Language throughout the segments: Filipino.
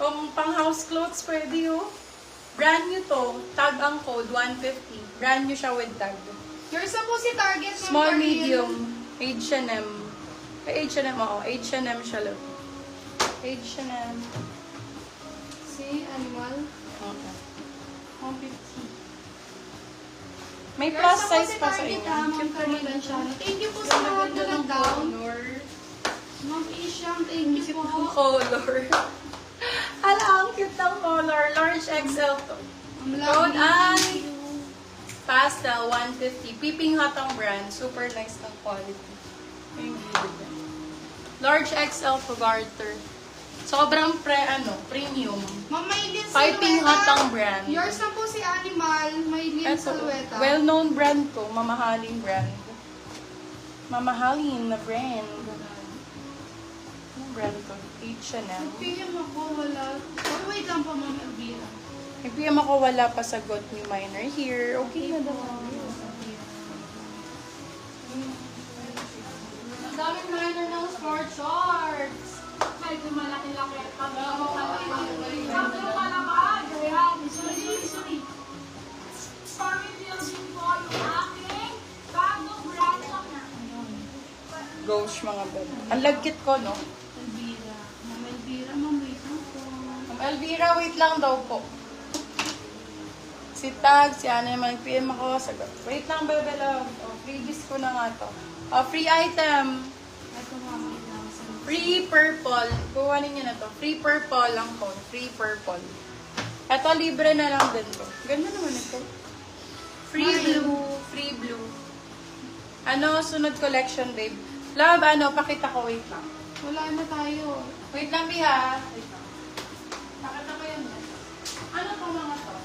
Kung pang house clothes, pwede oh. Brand new to. Tag ang code, 150. Brand new siya with tag. Yours na po si Target. Small, medium, H&M. H&M, oo. H&M siya lang. H&M. Si Animal. Okay. 150. May plus size pa sa inyo. Thank you po sa mga nag-down. Ma'am Isyang, thank you po. Color. Ala, ang cute ng color. Large XL to. Code ay pastel 150. Peeping Hot ang brand. Super nice ng quality. Yung gilid. Large XL to garter. Sobrang premium. Ma'am Maylin Piping Hot ang brand. Yours na po si Animal. Maylin Salueta. Well-known brand to. Mamahaling brand. Mamahalin na brand. Anong brand to? H&M. Nag-PM ako, wala. Oh, wait lang po, Ma'am Elvira. Nag-PM ako, wala pa sagot ni Minor here. Okay na daw. Ang daming Minor ng sport shorts. Medyo malaki-laki. Pag-ako ka lang. Sakto ka na ba? Ayan. Sorry. Sorry, Dilsin po yung aking bagong brand na. Ghost mga bed. Ang lagkit ko, no? Elvira. Ma'am Elvira, Ma'am, wait lang po. Ma'am Elvira, wait lang daw po. Si Tag, si Ana, mag-PM ako. Sagot. Wait lang, bebe love. Oh, freebies ko na nga to. Oh, free item. Ito, Ma'am, wait lang. Free purple. Kuha ninyo na to. Free purple lang po. Free purple. Ito, libre na lang din to. Ganda naman ito. Free blue. Free blue. Ano, sunod collection, babe. Love, pakita ko. Wait lang. Wala na tayo. Wait lang, Biha. Wait lang. Pakita ko yun. Ano to mga to?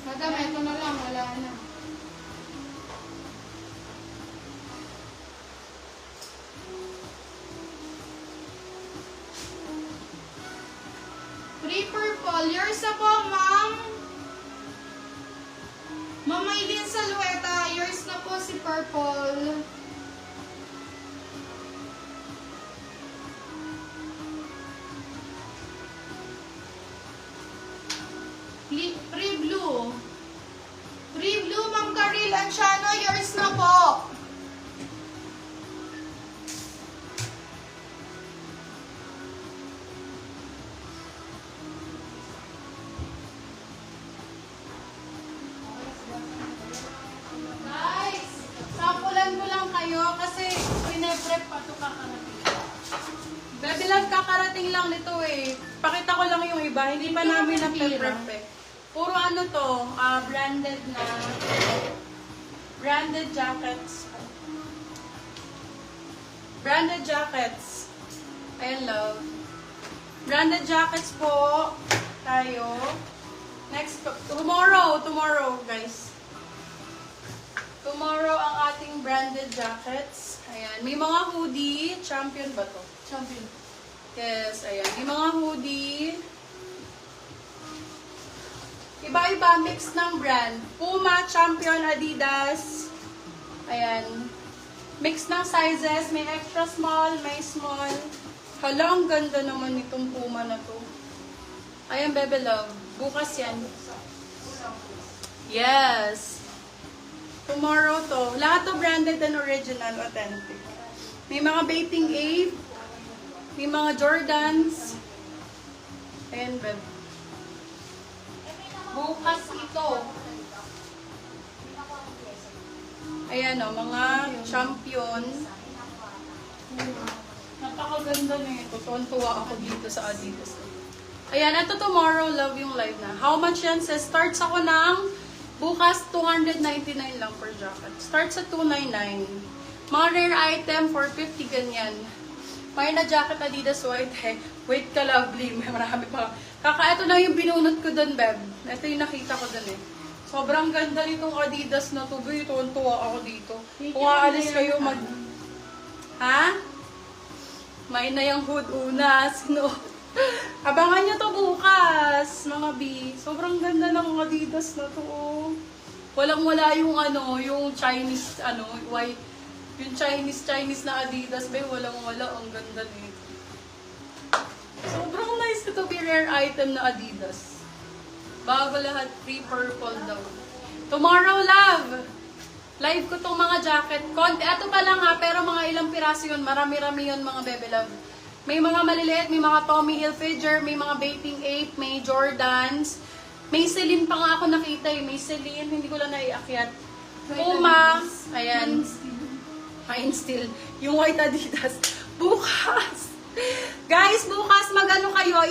Madam, ito na lang. Wala na. Free purple. Yours na po, ma'am. Ma'am Maylin Salueta. Yours na po si purple. Free blue. Free blue, Ma'am Karil Anciano. Yours na po. Guys, sampulan ko lang kayo kasi pine-prep pa ito kakarating. Baby love, kakarating lang nito eh. Pakita ko lang yung iba. Hindi pa namin na-prep eh. Puro ano to, branded jackets. Branded jackets. Ayan, love. Branded jackets po tayo. Next, tomorrow, guys. Tomorrow ang ating branded jackets. Ayan, may mga hoodie. Champion ba to? Champion. Yes, ayan. May mga hoodie. Iba-iba, mix ng brand. Puma, Champion, Adidas. Ayan. Mix ng sizes. May extra small, may small. Hala, ang ganda naman itong Puma na to. Ayan, bebe love. Bukas yan. Yes. Tomorrow to. Lahat to branded and original, authentic. May mga Bathing Ape. May mga Jordans. Ayan, bebe. Bukas ito. Ayan o, mga champion. Napakaganda na ito. Tuwan-tuwa ako dito sa Adidas. Ayan, ito tomorrow, love yung live na. How much yan? Says, starts ako ng bukas, 299 lang per jacket. Starts at 299. Mga rare item, 450, ganyan. May na jacket Adidas white, wait ka lovely, may marami pa. Ito na yung binunot ko dun, Beb. Ito yung nakita ko dun eh. Sobrang ganda nitong Adidas na to. Tuwan-tuwa ako dito. Kung aalis kayo Ha? May na yung hood una. Abangan nyo to bukas, mga B. Sobrang ganda ng Adidas na to. Walang-wala yung yung Chinese, white. Yung Chinese na Adidas, walang-wala. Ang ganda nito. guys, ito be rare item na Adidas. Bago lahat, free purple daw. Tomorrow, love! Live ko tong mga jacket. Konti, ato pa lang ha, pero mga ilang piraso yun. Marami-rami yun mga bebe love. May mga maliliit, may mga Tommy Hilfiger, may mga Bathing Ape, may Jordans. May Celine pa nga ako nakita eh. May Celine, hindi ko lang naiakyat. Puma, ayan. Fine still. Yung white Adidas. Bukas! Guys, bukas magano kayo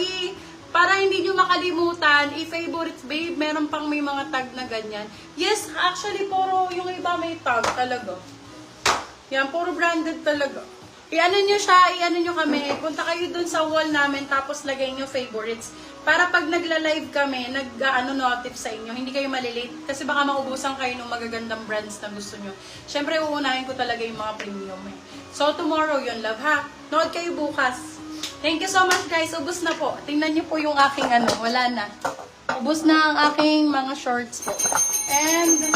para hindi nyo makalimutan, i-favorites babe, meron pang may mga tag na ganyan. Yes, actually, puro yung iba may tag talaga. Yan, puro branded talaga. I-ano nyo siya, i-ano nyo kami. Punta kayo dun sa wall namin, tapos lagay nyo favorites. Para pag nagla-live kami, nag-notif sa inyo, hindi kayo malilate. Kasi baka maubusan kayo ng magagandang brands na gusto nyo. Siyempre, uunahin ko talaga yung mga premium eh. So, tomorrow yun, love, ha? Nood kayo bukas. Thank you so much, guys. Ubus na po. Tingnan nyo po yung aking wala na. Ubus na ang aking mga shorts po. And,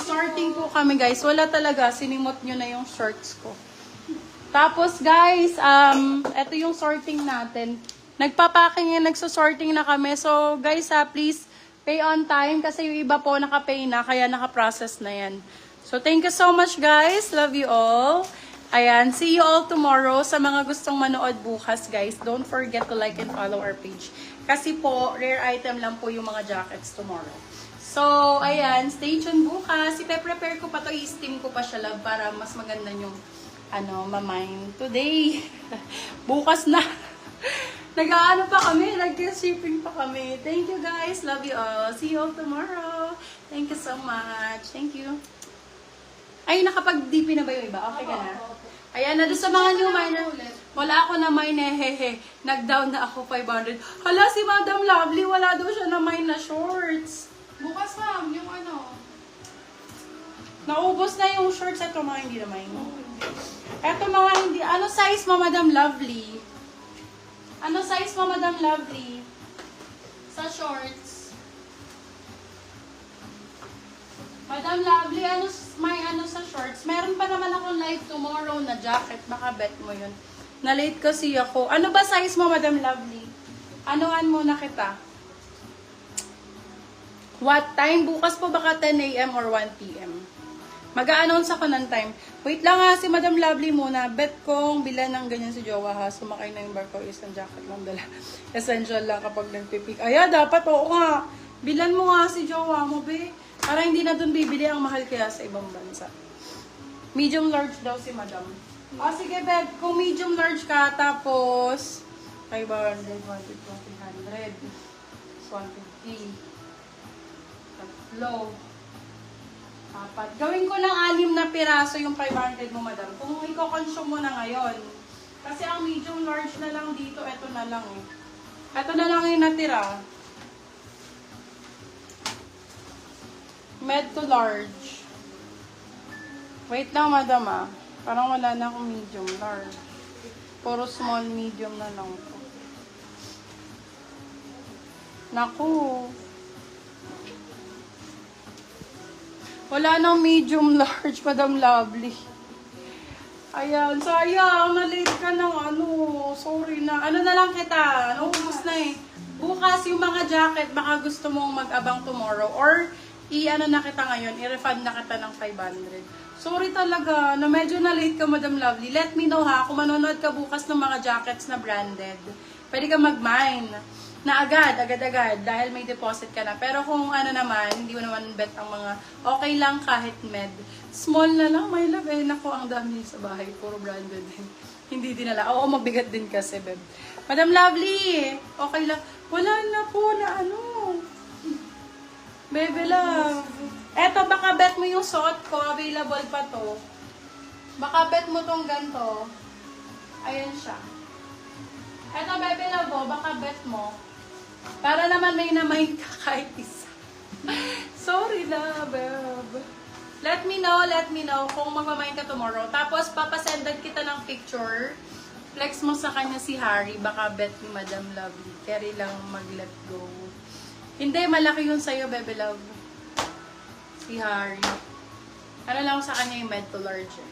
sorting po kami, guys. Wala talaga. Sinimot nyo na yung shorts ko. Tapos, guys, ito yung sorting natin. Nagpapacking and nagsusorting na kami. So, guys, please pay on time kasi yung iba po nakapay na, kaya nakaprocess na yan. So, thank you so much, guys. Love you all. Ayan, see you all tomorrow. Sa mga gustong manood bukas, guys, don't forget to like and follow our page. Kasi po, rare item lang po yung mga jackets tomorrow. So, ayan, stay tuned bukas. I-prepare ko pa to, i-steam ko pa siya, love, para mas maganda yung, mamain today. Bukas na. Nag-aano pa kami, nag-shipping pa kami. Thank you, guys. Love you all. See you all tomorrow. Thank you so much. Thank you. Ay, nakapag-DP na ba yung iba? Okay ka na? Ayan, na doon sa mga new miner. Wala ako na mine, hehe. Nag-down na ako 500. Hala, si Madam Lovely, wala daw siya na mine na shorts. Bukas ma'am, yung Naubos na yung shorts. Ito mga hindi na mine. Ito mga hindi. Ano size mo, Madam Lovely? Ano size mo, Madam Lovely? Sa shorts. Madam Lovely, may sa shorts. Meron pa naman akong live tomorrow na jacket. Baka bet mo yun. Na-late kasi ako. Ano ba size mo, Madam Lovely? Anoan muna kita. What time? Bukas po baka 10 a.m. or 1 p.m. Mag-a-announce ako ng time. Wait lang ha, si Madam Lovely muna. Bet kong bilan ng ganyan si Jowa ha. Sumakay na yung barko. Isang jacket lang dala. Essential lang kapag nagpipik. Ay, dapat oo nga. Bilan mo nga si Jowa mo, be. Para hindi na dun bibili ang mahal kaya sa ibang bansa. Medium large daw si Madam. O sige, Beb. Kung medium large ka, tapos 500, 100, 100, 150. Tatlo. Apat. Gawin ko lang 6 na piraso yung 500 mo, Madam. Kung i-consume mo na ngayon. Kasi ang medium large na lang dito, eto na lang eh. Eto na lang yung natira. Med to large. Wait lang, Madam ah. Parang wala na akong medium large. Puro small, medium na lang po. Naku. Wala nang medium large, Madam Lovely. Ayan, sayang. Na-late ka ng Sorry na. Ano na lang kita. Naubos na eh. Bukas yung mga jacket, baka gusto mong mag-abang tomorrow. Or, na kita ngayon, i-refund na kita ng 500. Sorry talaga, na medyo na-late ka, Madam Lovely. Let me know ha, kung manonood ka bukas ng mga jackets na branded. Pwede ka mag-mine na agad, dahil may deposit ka na. Pero kung naman, hindi mo naman bet ang mga okay lang kahit med. Small na lang, my love. Naku, ang dami sa bahay, puro branded din. Hindi dinala. Oo, mabigat din kasi, beb. Madam Lovely, okay lang. Wala na po na Baby love. Eto, baka bet mo yung suot ko. Available pa to. Baka bet mo tong ganito. Ayan siya. Eto, baby love, baka bet mo. Para naman may namain ka kahit isa. Sorry na, babe. Let me know kung magmamain ka tomorrow. Tapos, papasendan kita ng picture. Flex mo sa kanya si Harry. Baka bet ni Madam Lovely. Carry lang mag-let go. Hindi, malaki yun sa'yo, baby love. Si Harry. Ano lang sa kanya yung med to large eh.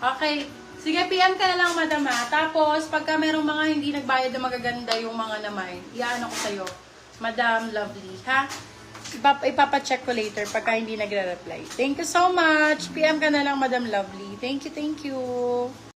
Okay, Sige, PM ka na lang, madam ha. Tapos, pagka merong mga hindi nagbayad na magaganda yung mga naman, iyaano ko sa'yo. Madam Lovely, ha? Ipapacheck ko later pagka hindi nagre-reply. Thank you so much. PM ka na lang, Madam Lovely. Thank you, thank you.